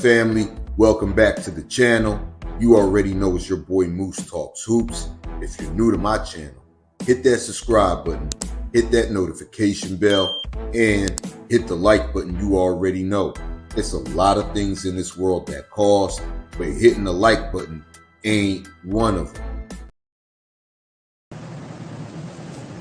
family? Welcome back to the channel. You already know it's your boy Moose Talks Hoops. If you're new to my channel, hit that subscribe button, hit that notification bell, and hit the like button. You already know it's a lot of things in this world that cost, but hitting the like button ain't one of them.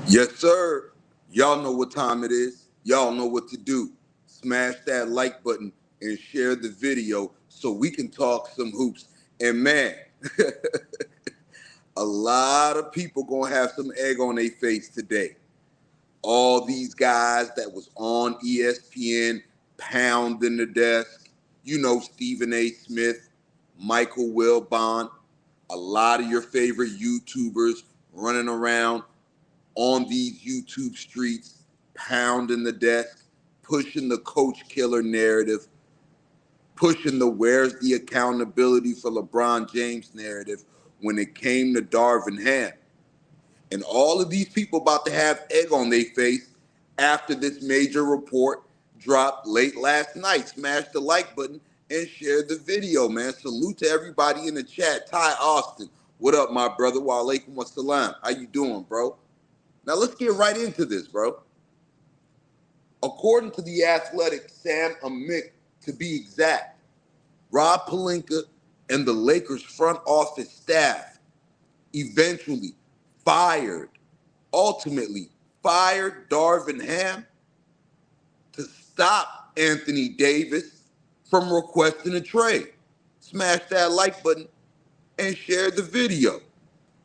Yes, sir. Y'all know what time it is. Y'all know what to do. Smash that like button and share the video so we can talk some hoops. And man, a lot of people gonna have some egg on their face today. All these guys that was on ESPN pounding the desk, you know, Stephen A. Smith, Michael Wilbon, a lot of your favorite YouTubers running around on these YouTube streets, pounding the desk, pushing the coach killer narrative, pushing the where's the accountability for LeBron James narrative when it came to Darvin Ham. And all of these people about to have egg on their face after this major report dropped late last night. Smash the like button and share the video, man. Salute to everybody in the chat. Ty Austin, what up, my brother? Wa alaikum assalam. How you doing, bro? Now let's get right into this, bro. According to The Athletic, Sam Amick, to be exact, Rob Pelinka and the Lakers front office staff eventually ultimately fired Darvin Ham to stop Anthony Davis from requesting a trade. Smash that like button and share the video.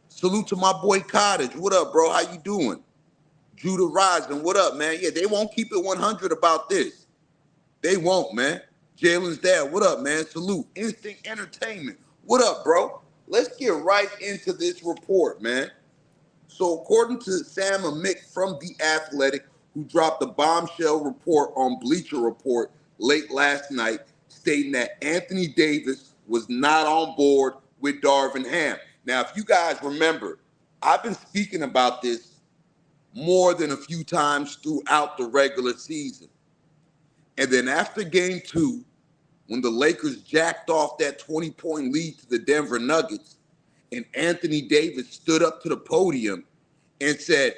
Salute to my boy Cottage. What up, bro? How you doing? Judah Rising, what up, man? Yeah, they won't keep it 100 about this. They won't, man. Jalen's dad, what up, man? Salute. Instinct Entertainment, what up, bro? Let's get right into this report, man. So according to Sam Amick from The Athletic, who dropped a bombshell report on Bleacher Report late last night, stating that Anthony Davis was not on board with Darvin Ham. Now, if you guys remember, I've been speaking about this more than a few times throughout the regular season. And then after game 2, when the Lakers jacked off that 20-point lead to the Denver Nuggets, and Anthony Davis stood up to the podium and said,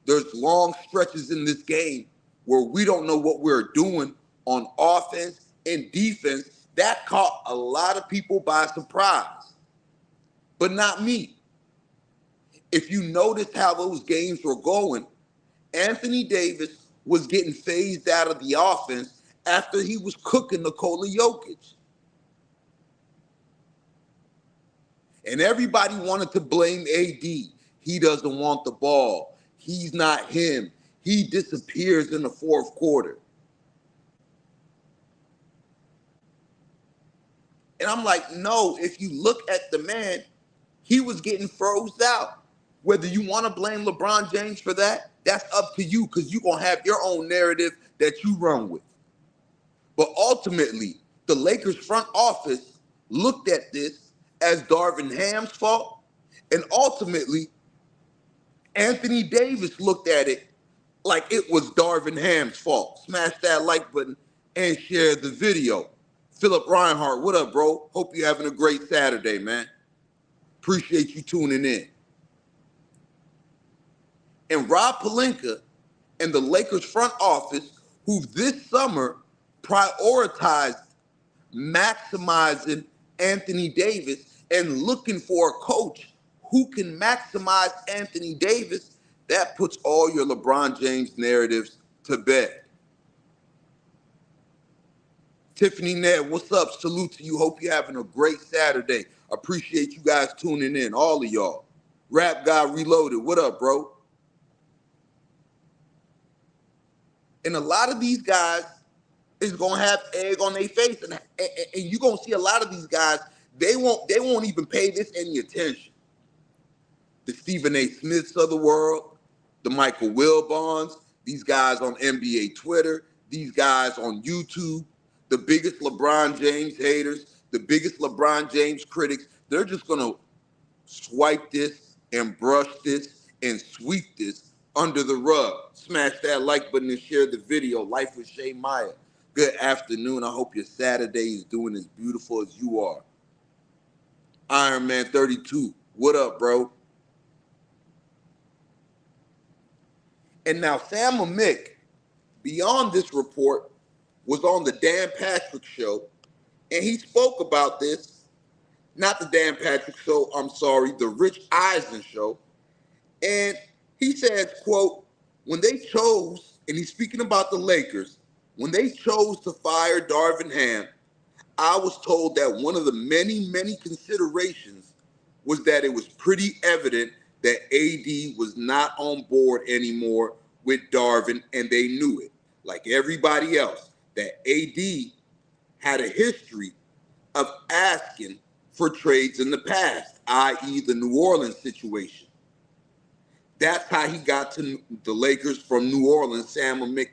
there's long stretches in this game where we don't know what we're doing on offense and defense, that caught a lot of people by surprise, but not me. If you noticed how those games were going, Anthony Davis was getting phased out of the offense after he was cooking Nikola Jokic. And everybody wanted to blame AD. He doesn't want the ball. He's not him. He disappears in the fourth quarter. And I'm like, no, if you look at the man, he was getting froze out. Whether you want to blame LeBron James for that, that's up to you, because you're going to have your own narrative that you run with. But ultimately, the Lakers front office looked at this as Darvin Ham's fault, and ultimately, Anthony Davis looked at it like it was Darvin Ham's fault. Smash that like button and share the video. Philip Reinhart, what up, bro? Hope you're having a great Saturday, man. Appreciate you tuning in. And Rob Pelinka and the Lakers front office, who this summer prioritized maximizing Anthony Davis and looking for a coach who can maximize Anthony Davis, that puts all your LeBron James narratives to bed. Tiffany Ned, what's up? Salute to you. Hope you're having a great Saturday. Appreciate you guys tuning in, all of y'all. Rap Guy Reloaded, what up, bro? And a lot of these guys is gonna have egg on their face, and you're gonna see a lot of these guys, they won't even pay this any attention. The Stephen A. Smiths of the world, the Michael Wilbons, these guys on NBA Twitter, these guys on YouTube, the biggest LeBron James haters, the biggest LeBron James critics, they're just gonna swipe this and brush this and sweep this under the rug. Smash that like button and share the video. Life with Shay Meyer. Good afternoon. I hope your Saturday is doing as beautiful as you are. Iron Man 32, what up, bro? And now Sam Amick, beyond this report, was on the Dan Patrick Show, and he spoke about this. Not the Dan Patrick Show, I'm sorry, the Rich Eisen Show. And he says, quote, when they chose, and he's speaking about the Lakers, when they chose to fire Darvin Ham, I was told that one of the many, many considerations was that it was pretty evident that AD was not on board anymore with Darvin, and they knew it, like everybody else, that AD had a history of asking for trades in the past, i.e. the New Orleans situation. That's how he got to the Lakers from New Orleans. Sam Amick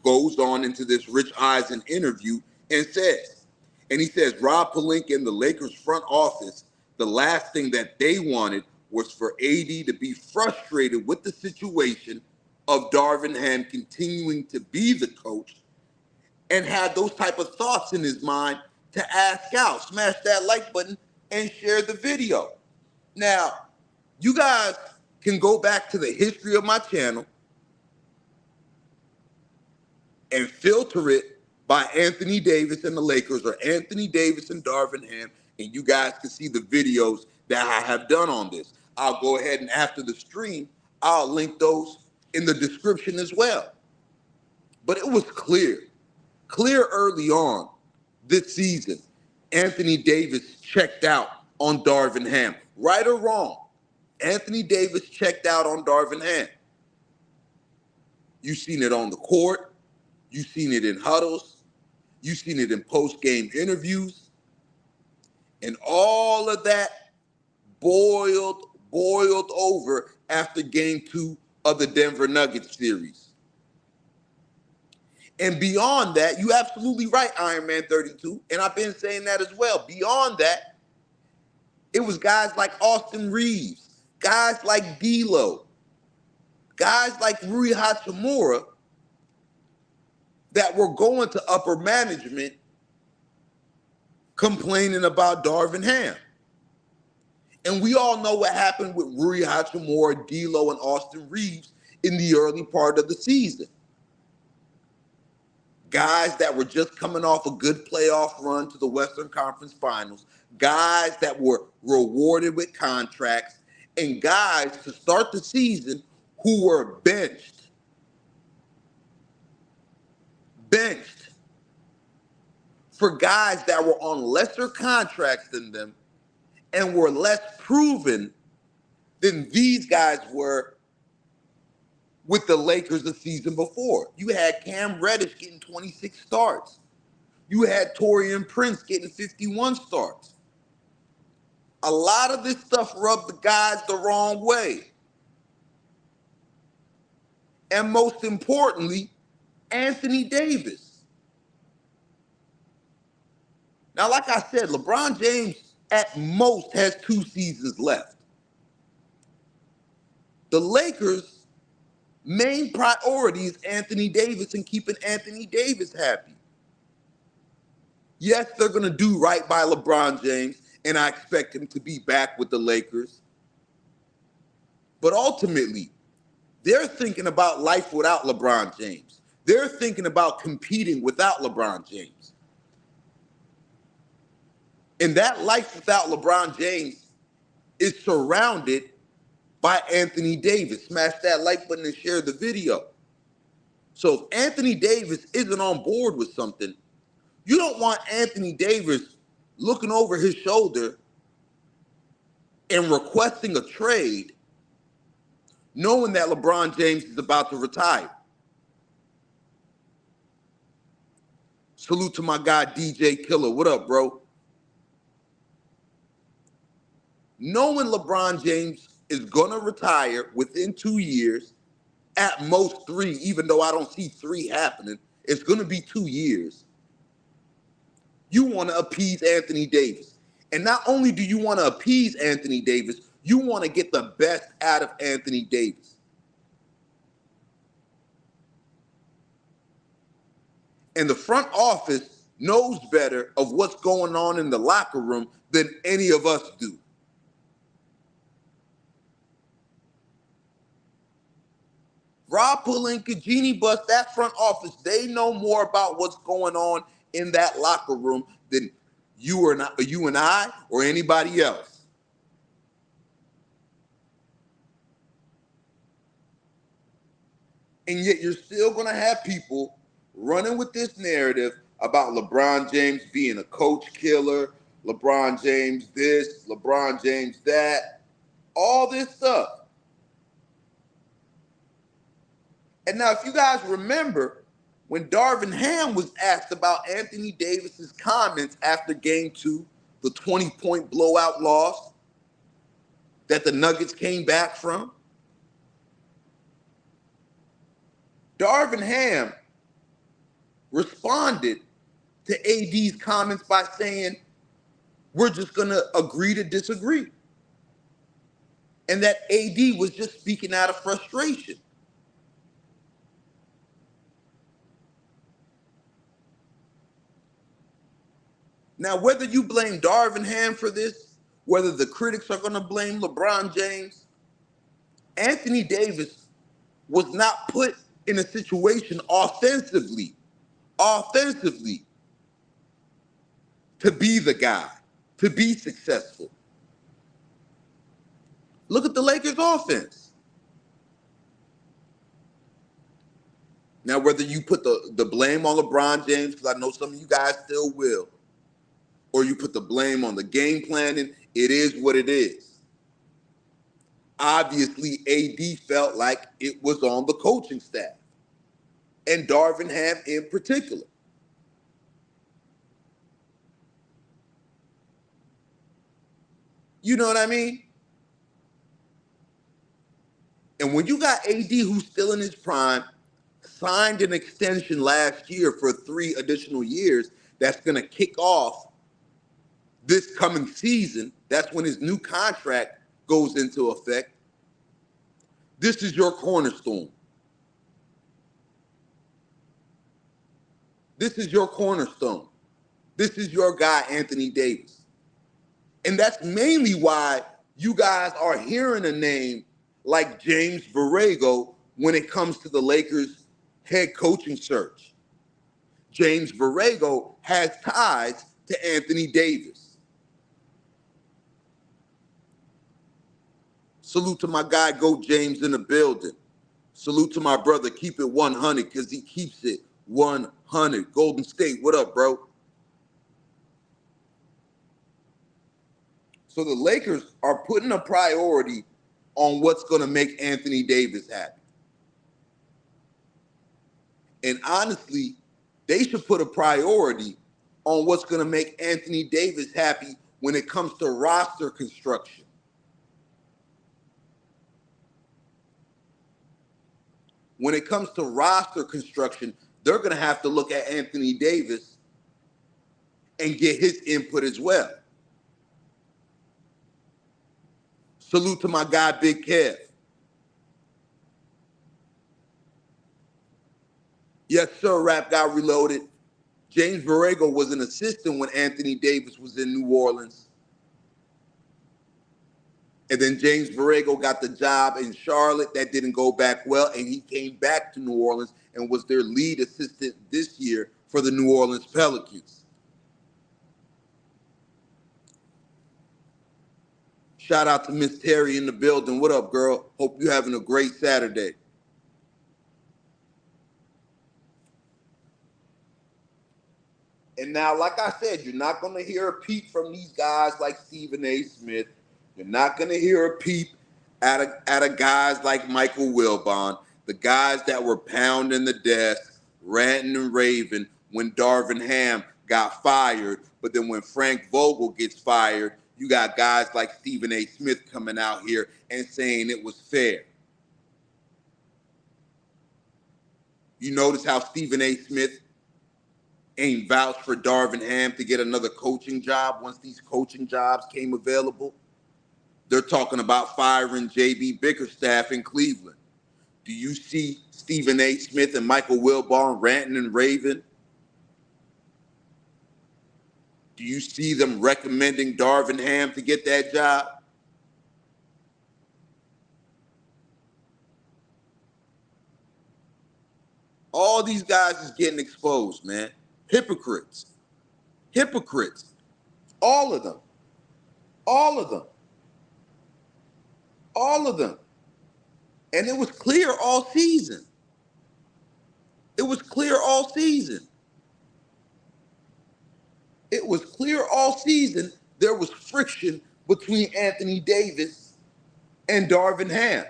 goes on into this Rich Eisen interview and says, and he says, Rob Pelinka and the Lakers front office, the last thing that they wanted was for AD to be frustrated with the situation of Darvin Ham continuing to be the coach and had those type of thoughts in his mind to ask out. Smash that like button and share the video. Now, you guys can go back to the history of my channel and filter it by Anthony Davis and the Lakers or Anthony Davis and Darvin Ham, and you guys can see the videos that I have done on this. I'll go ahead and after the stream, I'll link those in the description as well. But it was clear early on this season, Anthony Davis checked out on Darvin Ham. Right or wrong, Anthony Davis checked out on Darvin Ham. You've seen it on the court. You've seen it in huddles. You've seen it in post-game interviews. And all of that boiled over after game 2 of the Denver Nuggets series. And beyond that, you're absolutely right, Iron Man 32, and I've been saying that as well. Beyond that, it was guys like Austin Reeves, guys like D'Lo, guys like Rui Hachimura that were going to upper management complaining about Darvin Ham. And we all know what happened with Rui Hachimura, D'Lo, and Austin Reeves in the early part of the season. Guys that were just coming off a good playoff run to the Western Conference Finals, guys that were rewarded with contracts, and guys to start the season who were benched for guys that were on lesser contracts than them and were less proven than these guys were with the Lakers the season before. You had Cam Reddish getting 26 starts. You had Taurean Prince getting 51 starts. A lot of this stuff rubbed the guys the wrong way. And most importantly, Anthony Davis. Now, like I said, LeBron James at most has 2 seasons left. The Lakers' main priority is Anthony Davis and keeping Anthony Davis happy. Yes, they're going to do right by LeBron James, and I expect him to be back with the Lakers. But ultimately, they're thinking about life without LeBron James. They're thinking about competing without LeBron James. And that life without LeBron James is surrounded by Anthony Davis. Smash that like button and share the video. So if Anthony Davis isn't on board with something, you don't want Anthony Davis looking over his shoulder and requesting a trade knowing that LeBron James is about to retire. Salute to my guy, DJ Killer. What up, bro? Knowing LeBron James is going to retire within 2 years, at most 3, even though I don't see 3 happening, it's going to be 2 years. You want to appease Anthony Davis. And not only do you want to appease Anthony Davis, you want to get the best out of Anthony Davis. And the front office knows better of what's going on in the locker room than any of us do. Rob Pelinka, Jeannie Buss, that front office, they know more about what's going on in that locker room than you and I, or anybody else. And yet you're still going to have people running with this narrative about LeBron James being a coach killer, LeBron James this, LeBron James that, all this stuff. And now, if you guys remember, when Darvin Ham was asked about Anthony Davis's comments after Game 2, the 20-point blowout loss that the Nuggets came back from, Darvin Ham responded to AD's comments by saying, we're just going to agree to disagree. And that AD was just speaking out of frustration. Now, whether you blame Darvin Ham for this, whether the critics are going to blame LeBron James, Anthony Davis was not put in a situation offensively to be the guy, to be successful. Look at the Lakers offense. Now, whether you put the blame on LeBron James, because I know some of you guys still will, or you put the blame on the game planning, it is what it is. Obviously, AD felt like it was on the coaching staff, and Darvin Ham in particular. You know what I mean? And when you got AD, who's still in his prime, signed an extension last year for 3 additional years that's going to kick off this coming season, that's when his new contract goes into effect. This is your cornerstone. This is your cornerstone. This is your guy, Anthony Davis. And that's mainly why you guys are hearing a name like James Borrego when it comes to the Lakers' head coaching search. James Borrego has ties to Anthony Davis. Salute to my guy, Go James, in the building. Salute to my brother, keep it 100, because he keeps it 100. Golden State, what up, bro? So the Lakers are putting a priority on what's going to make Anthony Davis happy. And honestly, they should put a priority on what's going to make Anthony Davis happy when it comes to roster construction. When it comes to roster construction, they're going to have to look at Anthony Davis and get his input as well. Salute to my guy, Big Kev. Yes, sir, Rap got reloaded. James Borrego was an assistant when Anthony Davis was in New Orleans. And then James Borrego got the job in Charlotte. That didn't go back well, and he came back to New Orleans and was their lead assistant this year for the New Orleans Pelicans. Shout out to Miss Terry in the building. What up, girl? Hope you're having a great Saturday. And now, like I said, you're not going to hear a peep from these guys like Stephen A. Smith. You're not going to hear a peep out of guys like Michael Wilbon, the guys that were pounding the desk, ranting and raving when Darvin Ham got fired. But then when Frank Vogel gets fired, you got guys like Stephen A. Smith coming out here and saying it was fair. You notice how Stephen A. Smith ain't vouched for Darvin Ham to get another coaching job once these coaching jobs came available? They're talking about firing J.B. Bickerstaff in Cleveland. Do you see Stephen A. Smith and Michael Wilbon ranting and raving Do you see them recommending Darvin Ham to get that job? All these guys is getting exposed, man. Hypocrites. Hypocrites. All of them. All of them. All of them. And it was clear all season. It was clear all season. It was clear all season there was friction between Anthony Davis and Darvin Ham.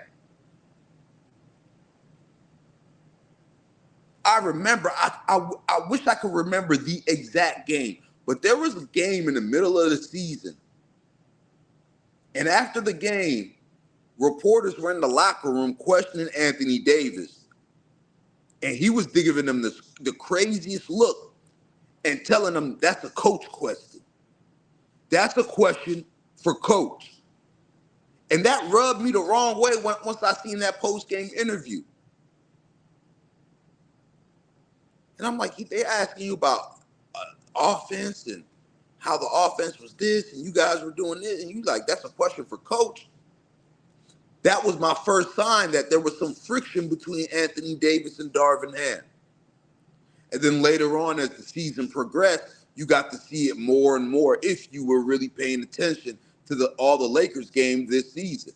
I remember, I wish I could remember the exact game, but there was a game in the middle of the season. And after the game, reporters were in the locker room questioning Anthony Davis. And he was giving them the craziest look and telling them that's a coach question. That's a question for coach. And that rubbed me the wrong way once I seen that post-game interview. And I'm like, they're asking you about offense and how the offense was this and you guys were doing this. And you like, that's a question for coach. That was my first sign that there was some friction between Anthony Davis and Darvin Ham. And then later on, as the season progressed, you got to see it more and more if you were really paying attention to all the Lakers games this season.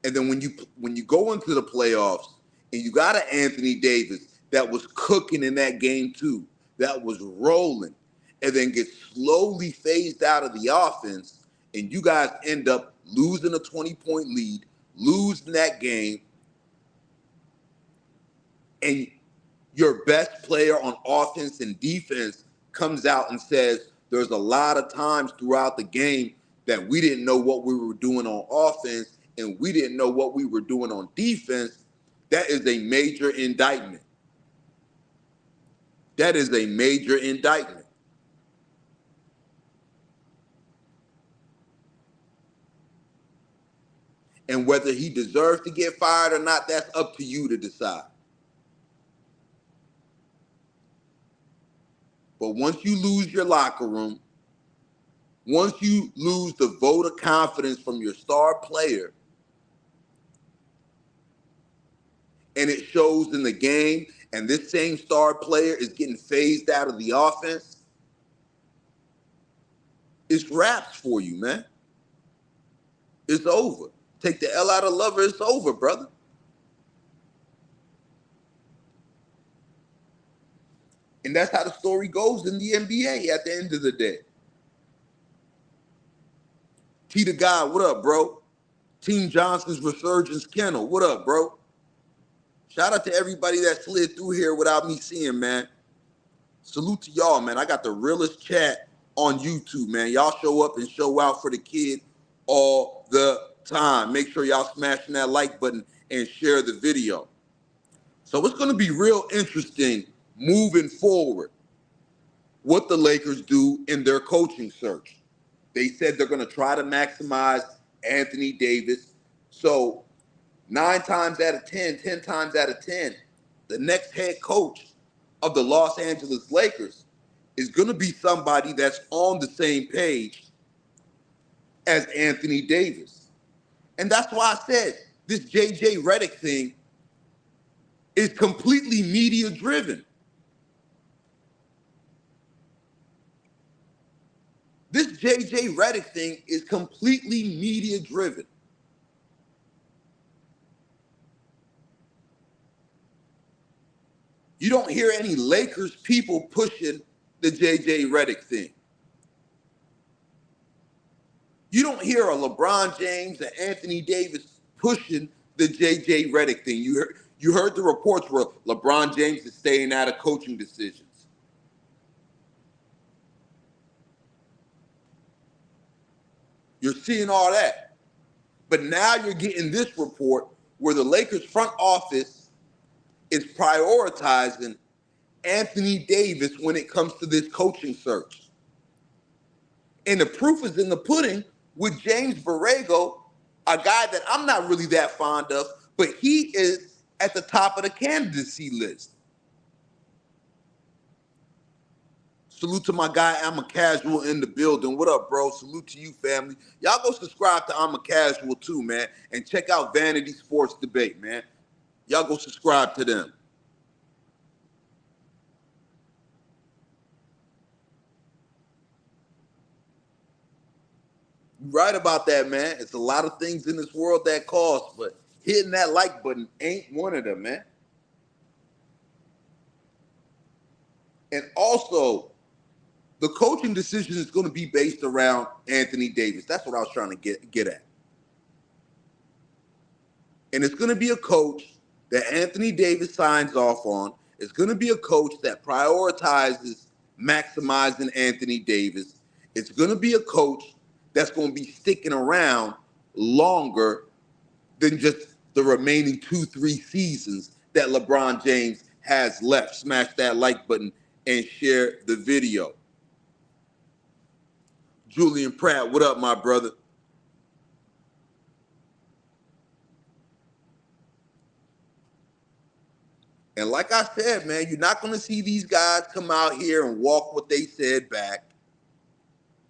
And then when you go into the playoffs and you got an Anthony Davis that was cooking in that game too, that was rolling, and then gets slowly phased out of the offense, and you guys end up losing a 20-point lead, losing that game, and your best player on offense and defense comes out and says there's a lot of times throughout the game that we didn't know what we were doing on offense and we didn't know what we were doing on defense, that is a major indictment. That is a major indictment. And whether he deserves to get fired or not, that's up to you to decide. But once you lose your locker room, once you lose the vote of confidence from your star player, and it shows in the game, and this same star player is getting phased out of the offense, it's wraps for you, man. It's over. Take the L out of lover, it's over, brother. And that's how the story goes in the NBA at the end of the day. T the guy, what up, bro? Team Johnson's Resurgence Kennel, what up, bro? Shout out to everybody that slid through here without me seeing, man. Salute to y'all, man. I got the realest chat on YouTube, man. Y'all show up and show out for the kid all the time. Make sure y'all smashing that like button and share the video. So it's going to be real interesting moving forward what the Lakers do in their coaching search. They said they're going to try to maximize Anthony Davis. So 9 times out of 10, 10 times out of 10, the next head coach of the Los Angeles Lakers is going to be somebody that's on the same page as Anthony Davis. And that's why I said this JJ Redick thing is completely media driven. This JJ Redick thing is completely media driven. You don't hear any Lakers people pushing the JJ Redick thing. You don't hear a LeBron James and Anthony Davis pushing the JJ Redick thing. You heard the reports where LeBron James is staying out of coaching decisions. You're seeing all that. But now you're getting this report where the Lakers front office is prioritizing Anthony Davis when it comes to this coaching search. And the proof is in the pudding with James Borrego, a guy that I'm not really that fond of, but he is at the top of the candidacy list. Salute to my guy, I'm a Casual in the building. What up, bro? Salute to you, family. Y'all go subscribe to I'm a Casual too, man. And check out Vanity Sports Debate, man. Y'all go subscribe to them. You're right about that, man. It's a lot of things in this world that cost, but hitting that like button ain't one of them, man. And also, the coaching decision is going to be based around Anthony Davis. That's what I was trying to get at. And it's going to be a coach that Anthony Davis signs off on. It's going to be a coach that prioritizes maximizing Anthony Davis. It's going to be a coach that's going to be sticking around longer than just the remaining 2-3 seasons that LeBron James has left. Smash that like button and share the video. Julian Pratt, what up, my brother? And like I said, man, you're not going to see these guys come out here and walk what they said back.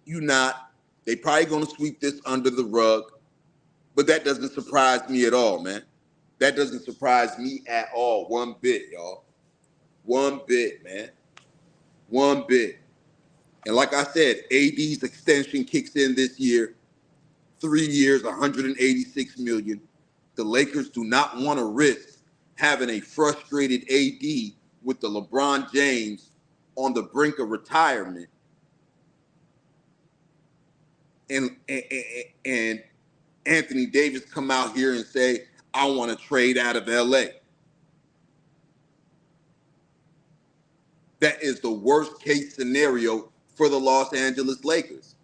You're not. They probably going to sweep this under the rug. But that doesn't surprise me at all, man. That doesn't surprise me at all. One bit, y'all. One bit, man. One bit. And like I said, AD's extension kicks in this year. 3 years, $186 million. The Lakers do not want to risk having a frustrated AD with the LeBron James on the brink of retirement. And Anthony Davis come out here and say, I want to trade out of LA. That is the worst case scenario for the Los Angeles Lakers.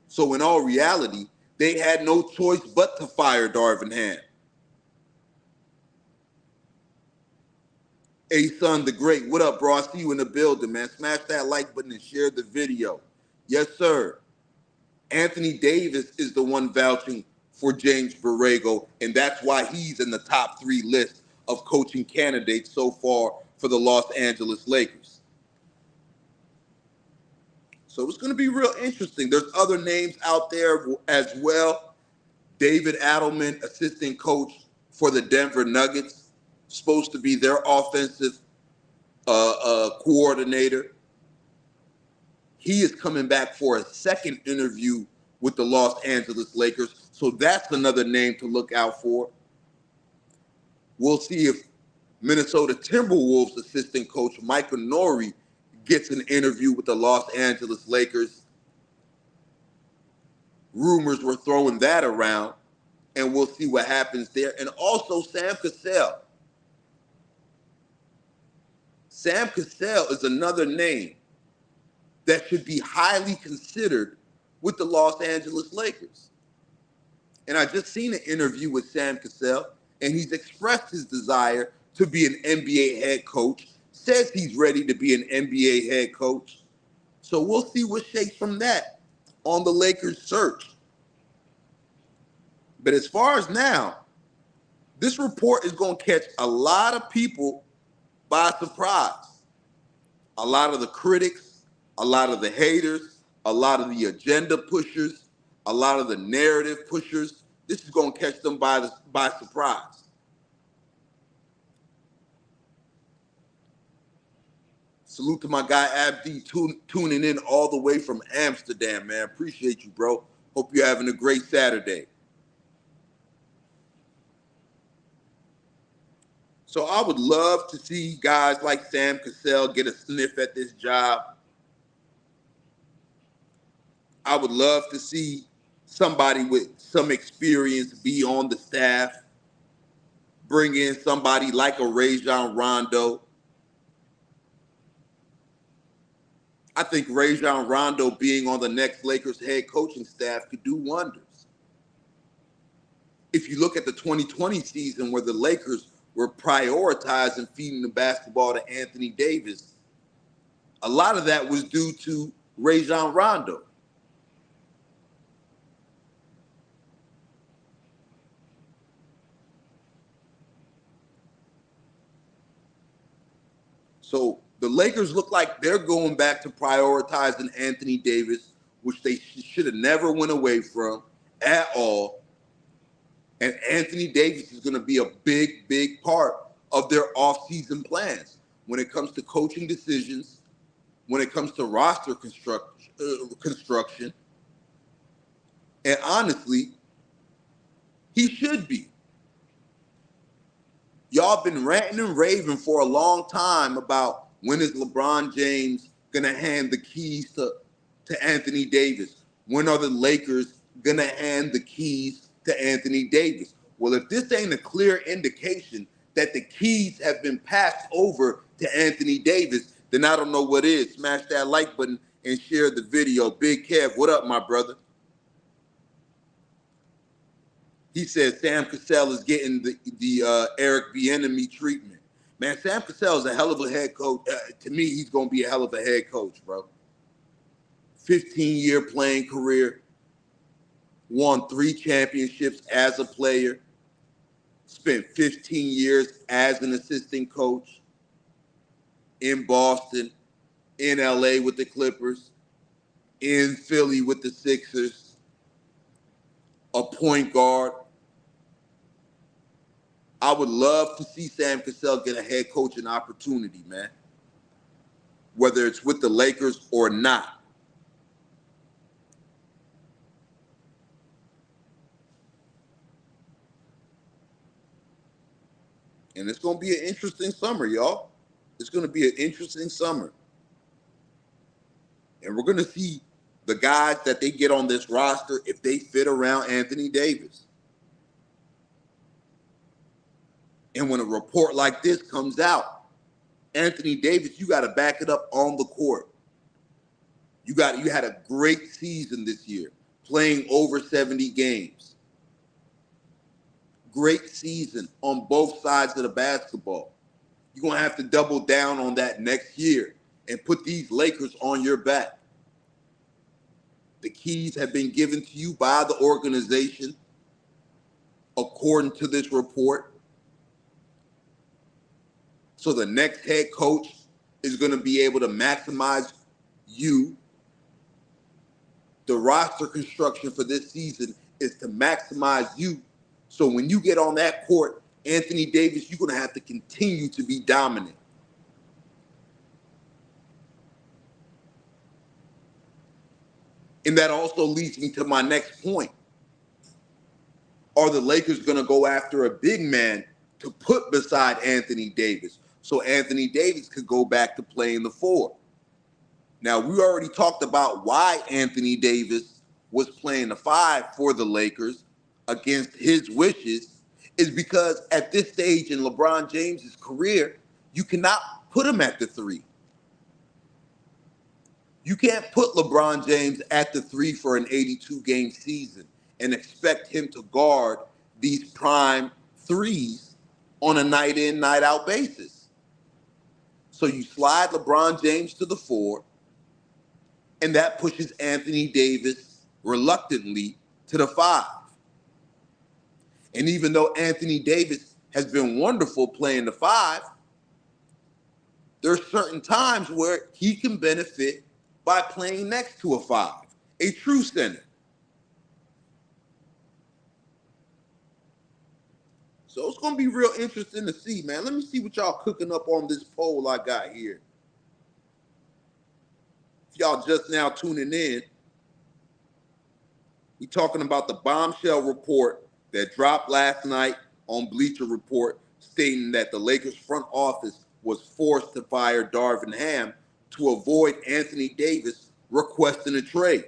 So in all reality, they had no choice but to fire Darvin Ham. A-Son the Great, what up, bro? I see you in the building, man. Smash that like button and share the video. Yes, sir. Anthony Davis is the one vouching for James Borrego, and that's why he's in the top 3 list of coaching candidates so far for the Los Angeles Lakers. So it's going to be real interesting. There's other names out there as well. David Adelman, assistant coach for the Denver Nuggets, supposed to be their offensive coordinator. He is coming back for a second interview with the Los Angeles Lakers. So that's another name to look out for. We'll see if Minnesota Timberwolves assistant coach Michael Norrie gets an interview with the Los Angeles Lakers. Rumors were throwing that around, and we'll see what happens there. And also Sam Cassell. Sam Cassell is another name that should be highly considered with the Los Angeles Lakers. And I just seen an interview with Sam Cassell, and he's expressed his desire to be an NBA head coach, says he's ready to be an NBA head coach. So we'll see what shakes from that on the Lakers search. But as far as now, this report is going to catch a lot of people by surprise. A lot of the critics, a lot of the haters, a lot of the agenda pushers, a lot of the narrative pushers. This is going to catch them by surprise. Salute to my guy Abdi tuning in all the way from Amsterdam, man. Appreciate you, bro. Hope you're having a great Saturday. So I would love to see guys like Sam Cassell get a sniff at this job. I would love to see somebody with some experience be on the staff. Bring in somebody like a Rajon Rondo. I think Rajon Rondo being on the next Lakers head coaching staff could do wonders. If you look at the 2020 season where the Lakers were prioritizing feeding the basketball to Anthony Davis, a lot of that was due to Rajon Rondo. So The Lakers look like they're going back to prioritizing Anthony Davis, which they should have never went away from at all. And Anthony Davis is going to be a big, big part of their offseason plans when it comes to coaching decisions, when it comes to roster construction. And honestly, he should be. Y'all been ranting and raving for a long time about when is LeBron James going to hand the keys to Anthony Davis? When are the Lakers going to hand the keys to Anthony Davis? Well, if this ain't a clear indication that the keys have been passed over to Anthony Davis, then I don't know what is. Smash that like button and share the video. Big Kev, what up, my brother? He says Sam Cassell is getting the Eric Bieniemy treatment. Man, Sam Cassell is a hell of a head coach. To me, he's going to be a hell of a head coach, bro. 15-year playing career. Won 3 championships as a player. Spent 15 years as an assistant coach in Boston, in LA with the Clippers, in Philly with the Sixers, a point guard. I would love to see Sam Cassell get a head coaching opportunity, man, whether it's with the Lakers or not. And it's going to be an interesting summer, y'all. It's going to be an interesting summer. And we're going to see the guys that they get on this roster if they fit around Anthony Davis. And when a report like this comes out, Anthony Davis, you got to back it up on the court. You had a great season this year, playing over 70 games. Great season on both sides of the basketball. You're going to have to double down on that next year and put these Lakers on your back. The keys have been given to you by the organization, according to this report. So the next head coach is going to be able to maximize you. The roster construction for this season is to maximize you. So when you get on that court, Anthony Davis, you're going to have to continue to be dominant. And that also leads me to my next point. Are the Lakers going to go after a big man to put beside Anthony Davis so Anthony Davis could go back to playing the 4? Now, we already talked about why Anthony Davis was playing the 5 for the Lakers against his wishes, is because at this stage in LeBron James's career, you cannot put him at the 3. You can't put LeBron James at the 3 for an 82-game season and expect him to guard these prime 3s on a night-in, night-out basis. So you slide LeBron James to the 4, and that pushes Anthony Davis reluctantly to the 5. And even though Anthony Davis has been wonderful playing the 5, there's certain times where he can benefit by playing next to a 5, a true center. So it's going to be real interesting to see, man. Let me see what y'all cooking up on this poll I got here. If y'all just now tuning in, we talking about the bombshell report that dropped last night on Bleacher Report, stating that the Lakers front office was forced to fire Darvin Ham to avoid Anthony Davis requesting a trade.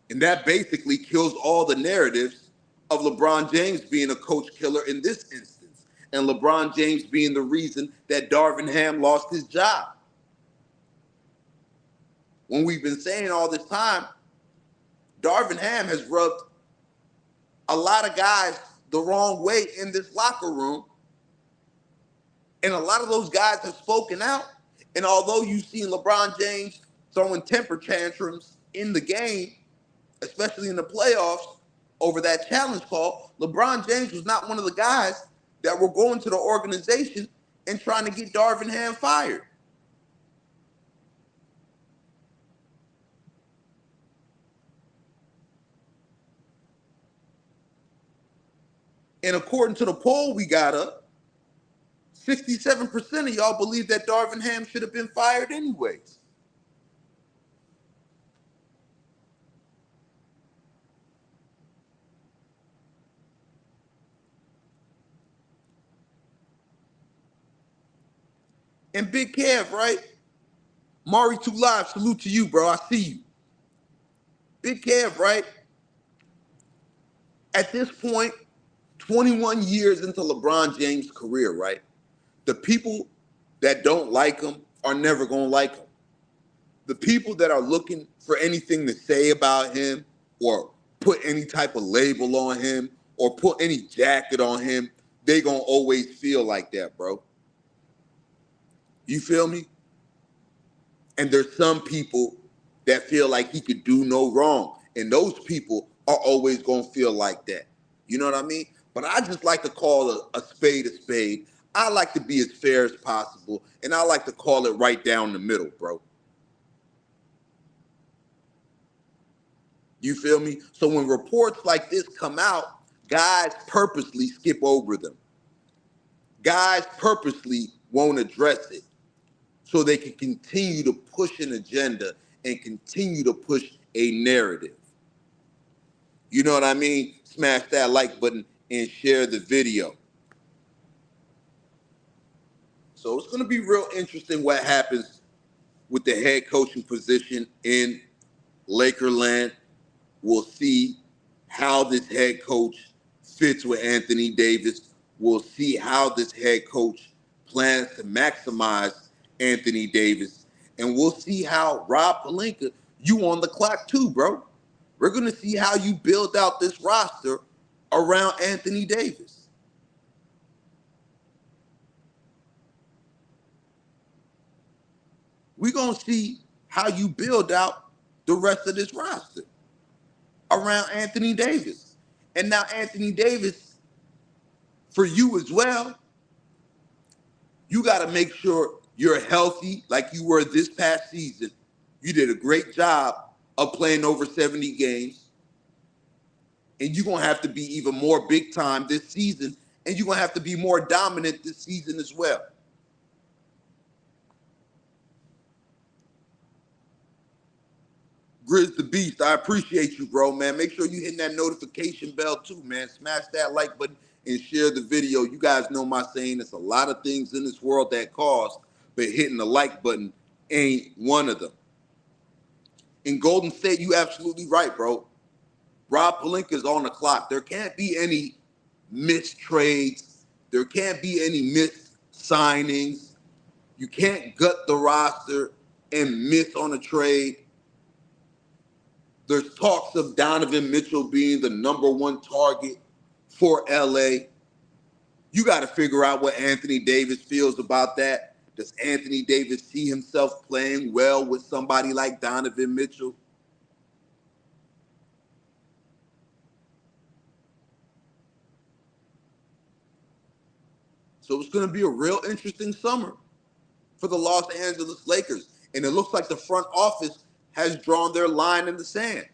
And that basically kills all the narratives of LeBron James being a coach killer in this instance, and LeBron James being the reason that Darvin Ham lost his job. When we've been saying all this time, Darvin Ham has rubbed a lot of guys the wrong way in this locker room. And a lot of those guys have spoken out. And although you've seen LeBron James throwing temper tantrums in the game, especially in the playoffs, over that challenge call, LeBron James was not one of the guys that were going to the organization and trying to get Darvin Ham fired. And according to the poll we got up, 67% of y'all believe that Darvin Ham should have been fired anyways. And Big Kev, right? Mari 2 Live, salute to you, bro. I see you. Big Kev, right? At this point, 21 years into LeBron James' career, right? The people that don't like him are never going to like him. The people that are looking for anything to say about him or put any type of label on him or put any jacket on him, they going to always feel like that, bro. You feel me? And there's some people that feel like he could do no wrong. And those people are always going to feel like that. You know what I mean? But I just like to call a spade a spade. I like to be as fair as possible. And I like to call it right down the middle, bro. You feel me? So when reports like this come out, guys purposely skip over them. Guys purposely won't address it so they can continue to push an agenda and continue to push a narrative. You know what I mean? Smash that like button and share the video. So it's going to be real interesting what happens with the head coaching position in Lakerland. We'll see how this head coach fits with Anthony Davis. We'll see how this head coach plans to maximize Anthony Davis. And we'll see how Rob Pelinka, you on the clock too, bro. We're going to see how you build out this roster around Anthony Davis. We're going to see how you build out the rest of this roster around Anthony Davis. And now Anthony Davis, for you as well, you got to make sure you're healthy like you were this past season. You did a great job of playing over 70 games. And you're going to have to be even more big time this season. And you're going to have to be more dominant this season as well. Grizz the Beast, I appreciate you, bro, man. Make sure you hitting that notification bell too, man. Smash that like button and share the video. You guys know my saying, there's a lot of things in this world that cost, but hitting the like button ain't one of them. In Golden State, you absolutely right, bro. Rob Pelinka is on the clock. There can't be any missed trades. There can't be any missed signings. You can't gut the roster and miss on a trade. There's talks of Donovan Mitchell being the #1 target for LA. You got to figure out what Anthony Davis feels about that. Does Anthony Davis see himself playing well with somebody like Donovan Mitchell? So it's going to be a real interesting summer for the Los Angeles Lakers. And it looks like the front office has drawn their line in the sand.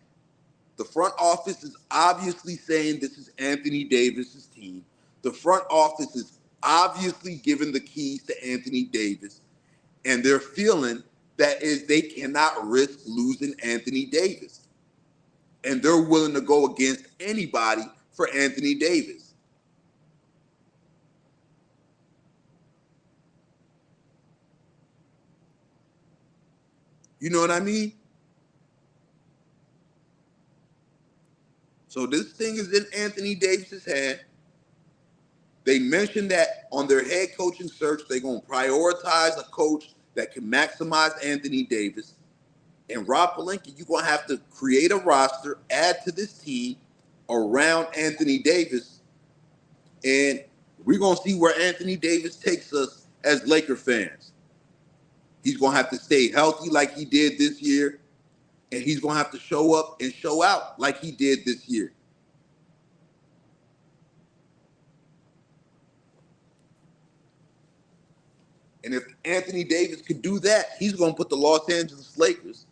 The front office is obviously saying this is Anthony Davis's team. The front office is obviously giving the keys to Anthony Davis. And they're feeling that they cannot risk losing Anthony Davis. And they're willing to go against anybody for Anthony Davis. You know what I mean? So this thing is in Anthony Davis's hand. They mentioned that on their head coaching search, they're going to prioritize a coach that can maximize Anthony Davis. And Rob Pelinka, you're going to have to create a roster, add to this team around Anthony Davis. And we're going to see where Anthony Davis takes us as Laker fans. He's going to have to stay healthy like he did this year. And he's going to have to show up and show out like he did this year. And if Anthony Davis could do that, he's going to put the Los Angeles Lakers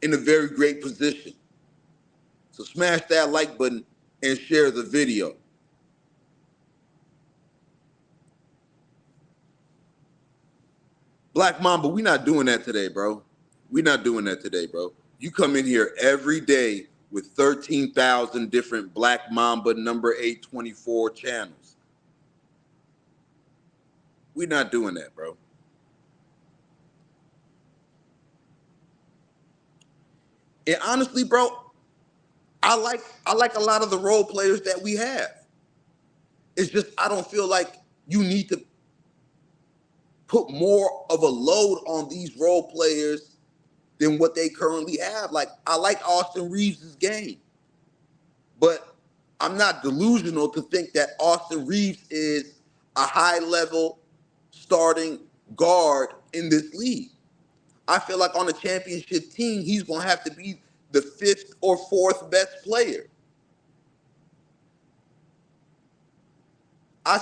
in a very great position. So smash that like button and share the video. Black Mamba, we're not doing that today, bro. We're not doing that today, bro. You come in here every day with 13,000 different Black Mamba number 824 channels. We're not doing that, bro. And honestly, bro, I like a lot of the role players that we have. It's just I don't feel like you need to put more of a load on these role players than what they currently have. Like, I like Austin Reeves' game, but I'm not delusional to think that Austin Reeves is a high-level starting guard in this league. I feel like on a championship team, he's going to have to be the fifth or fourth best player. I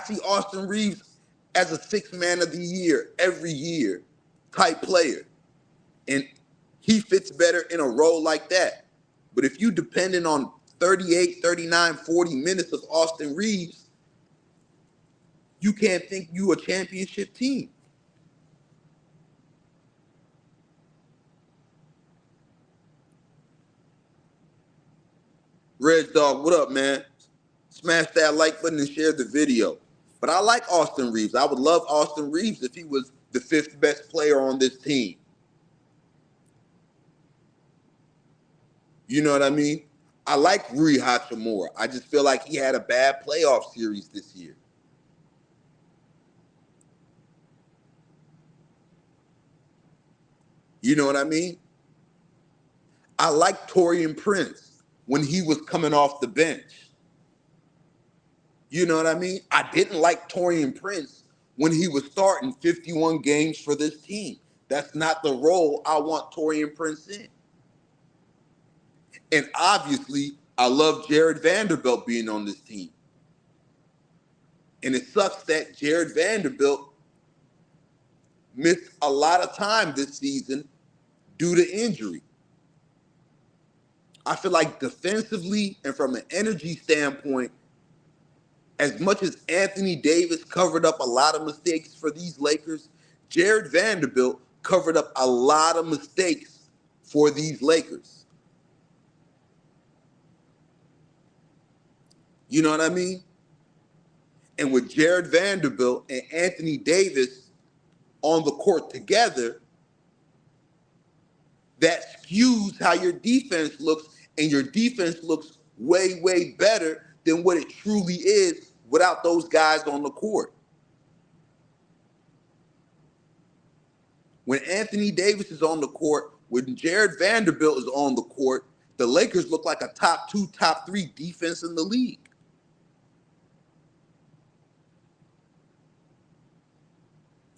see Austin Reeves as a sixth man of the year every year type player. And he fits better in a role like that. But if you depending on 38, 39, 40 minutes of Austin Reeves, you can't think you a championship team. Red Dog, what up, man? Smash that like button and share the video. But I like Austin Reeves. I would love Austin Reeves if he was the fifth best player on this team. You know what I mean? I like Rui Hachimura. I just feel like he had a bad playoff series this year. You know what I mean? I like Taurean Prince when he was coming off the bench. You know what I mean? I didn't like Taurean Prince when he was starting 51 games for this team. That's not the role I want Taurean Prince in. And obviously, I love Jared Vanderbilt being on this team. And it sucks that Jared Vanderbilt missed a lot of time this season due to injury. I feel like defensively and from an energy standpoint, as much as Anthony Davis covered up a lot of mistakes for these Lakers, Jared Vanderbilt covered up a lot of mistakes for these Lakers. You know what I mean? And with Jared Vanderbilt and Anthony Davis on the court together, that skews how your defense looks, and your defense looks way, way better than what it truly is without those guys on the court. When Anthony Davis is on the court, when Jared Vanderbilt is on the court, the Lakers look like a top 2, top 3 defense in the league.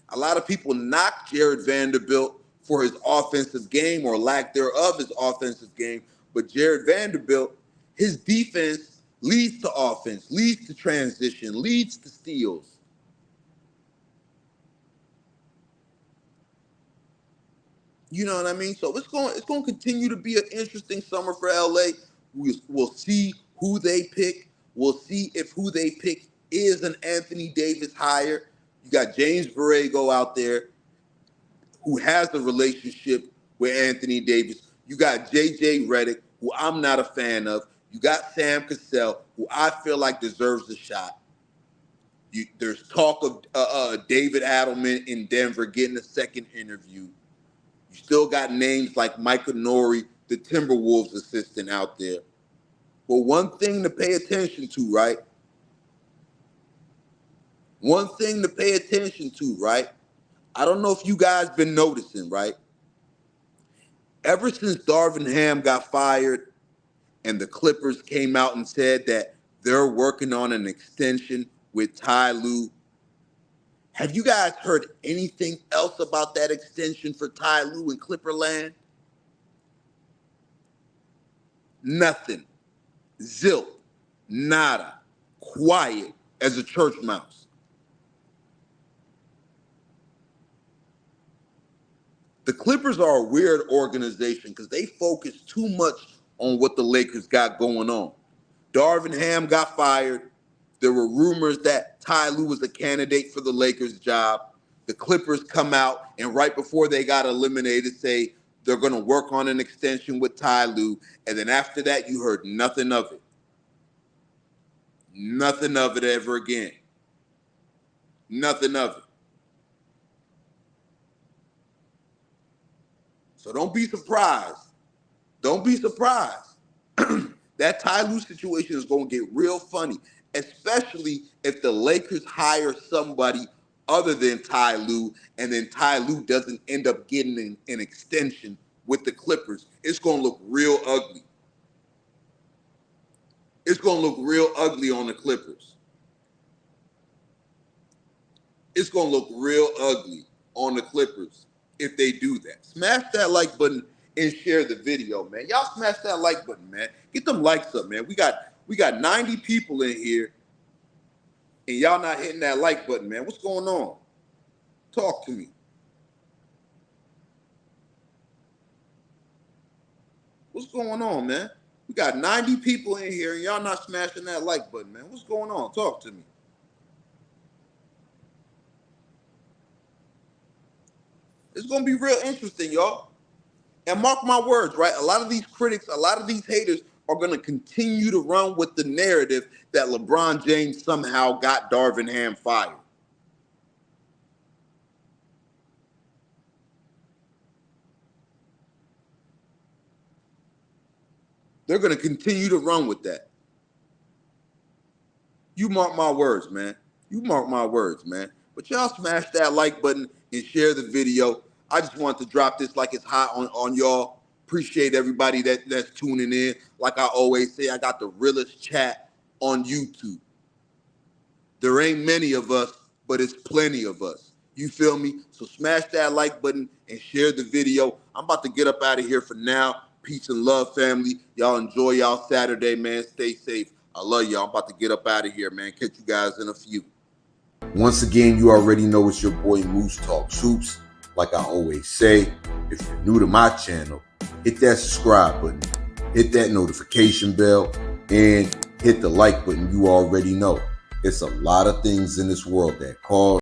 A lot of people knock Jared Vanderbilt for his offensive game or lack thereof his offensive game, but Jared Vanderbilt, his defense leads to offense, leads to transition, leads to steals. You know what I mean? So it's going to continue to be an interesting summer for LA. We'll see who they pick. We'll see if who they pick is an Anthony Davis hire. You got James Borrego out there who has a relationship with Anthony Davis. You got J.J. Redick, who I'm not a fan of. You got Sam Cassell, who I feel like deserves a shot. There's talk of David Adelman in Denver getting a second interview. You still got names like Michael Norrie, the Timberwolves assistant out there. But one thing to pay attention to, right? One thing to pay attention to, right? I don't know if you guys been noticing, right? Ever since Darvin Ham got fired and the Clippers came out and said that they're working on an extension with Ty Lue, have you guys heard anything else about that extension for Ty Lue in Clipperland? Nothing. Zilch. Nada. Quiet as a church mouse. The Clippers are a weird organization because they focus too much on what the Lakers got going on. Darvin Ham got fired. There were rumors that Ty Lue was a candidate for the Lakers job. The Clippers come out and right before they got eliminated say they're going to work on an extension with Ty Lue. And then after that, you heard nothing of it. Nothing of it ever again. Nothing of it. So don't be surprised. Don't be surprised. That Ty Lue situation is going to get real funny, especially if the Lakers hire somebody other than Ty Lue, and then Ty Lue doesn't end up getting an extension with the Clippers. It's going to look real ugly. It's going to look real ugly on the Clippers. It's going to look real ugly on the Clippers if they do that. Smash that like button and share the video, man. Y'all smash that like button, man. Get them likes up, man. We got 90 people in here, and y'all not hitting that like button, man. What's going on? Talk to me. What's going on, man? We got 90 people in here, and y'all not smashing that like button, man. What's going on? Talk to me. It's going to be real interesting, y'all. And mark my words, right? A lot of these critics, a lot of these haters are going to continue to run with the narrative that LeBron James somehow got Darvin Ham fired. They're going to continue to run with that. You mark my words, man. You mark my words, man. But y'all smash that like button and share the video. I just wanted to drop this like it's hot on y'all. Appreciate everybody that's tuning in. Like I always say, I got the realest chat on YouTube. There ain't many of us, but it's plenty of us. You feel me? So smash that like button and share the video. I'm about to get up out of here for now. Peace and love, family. Y'all enjoy y'all Saturday, man. Stay safe. I love y'all. I'm about to get up out of here, man. Catch you guys in a few. Once again, you already know it's your boy Moose Talk Troops. Like I always say, if you're new to my channel, hit that subscribe button, hit that notification bell, and hit the like button. You already know. It's a lot of things in this world that cause